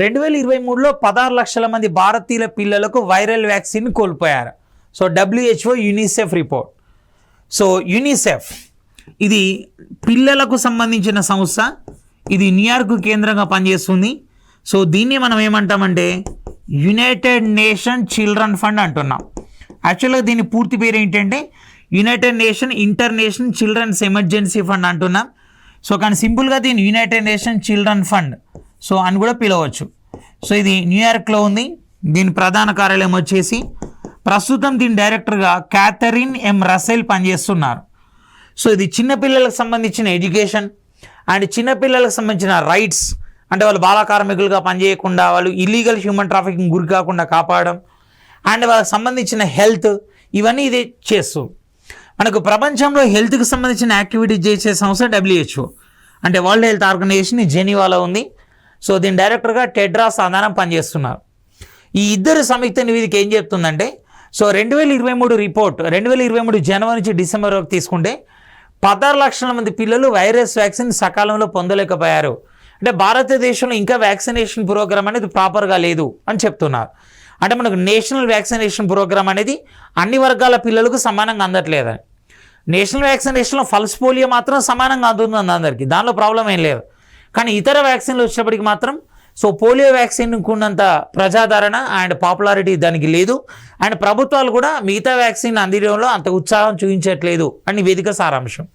2023లో 16 లక్షల మంది భారతీయుల పిల్లలకు వైరల్ వ్యాక్సిన్ కోల్పోయారు. So WHO UNICEF report. So UNICEF ఇది పిల్లలకు సంబంధించిన సంస్థ. ఇది న్యూయార్క్ కేంద్రంగా పనిచేస్తుంది. సో దీన్ని మనం ఏమంటామంటే యునైటెడ్ నేషన్ చిల్డ్రన్ ఫండ్ అంటున్నాం. యాక్చువల్గా దీని పూర్తి పేరు ఏంటంటే United Nation International Children's Emergency Fund అంటున్నాం. సో కానీ సింపుల్గా దీన్ని United Nation Children Fund so అని కూడా పిలవచ్చు. సో ఇది న్యూయార్క్లో ఉంది. దీని ప్రధాన కార్యాలయం వచ్చేసి ప్రస్తుతం దీని డైరెక్టర్గా క్యాథరిన్ ఎం రసెల్ పనిచేస్తున్నారు. సో ఇది చిన్నపిల్లలకు సంబంధించిన ఎడ్యుకేషన్ అండ్ చిన్నపిల్లలకు సంబంధించిన రైట్స్, అంటే వాళ్ళు బాల కార్మికులుగా పనిచేయకుండా వాళ్ళు ఇల్లీగల్ హ్యూమన్ ట్రాఫికింగ్ గురి కాకుండా కాపాడడం అండ్ వాళ్ళకి సంబంధించిన హెల్త్, ఇవన్నీ ఇది చేస్తూ మనకు ప్రపంచంలో హెల్త్కి సంబంధించిన యాక్టివిటీ చేసే సంస్థ WHO, అంటే వరల్డ్ హెల్త్ ఆర్గనైజేషన్ జెనీవాలో ఉంది. సో దీని డైరెక్టర్గా టెడ్రాస్ అదానం పనిచేస్తున్నారు. ఈ ఇద్దరు సంయుక్త నివేదిక ఏం చెప్తుందంటే సో 2023 రిపోర్ట్ 2023 జనవరి నుంచి డిసెంబర్ వరకు తీసుకుంటే 16 లక్షల మంది పిల్లలు వైరస్ వ్యాక్సిన్ సకాలంలో పొందలేకపోయారు. అంటే భారతదేశంలో ఇంకా వ్యాక్సినేషన్ ప్రోగ్రామ్ అనేది ప్రాపర్గా లేదు అని చెప్తున్నారు. అంటే మనకు నేషనల్ వ్యాక్సినేషన్ ప్రోగ్రామ్ అనేది అన్ని వర్గాల పిల్లలకు సమానంగా అందట్లేదని. నేషనల్ వ్యాక్సినేషన్లో పల్స్ పోలియో మాత్రం సమానంగా అందుతుంది అందరికీ, దానిలో ప్రాబ్లం ఏం లేదు. కానీ ఇతర వ్యాక్సిన్లు వచ్చేప్పటికి మాత్రం సో పోలియో వ్యాక్సిన్కు ఉన్నంత ప్రజాదరణ అండ్ పాపులారిటీ దానికి లేదు. అండ్ ప్రభుత్వాలు కూడా మిగతా వ్యాక్సిన్ అందించడంలో అంత ఉత్సాహం చూపించట్లేదు అని నివేదిక సారాంశం.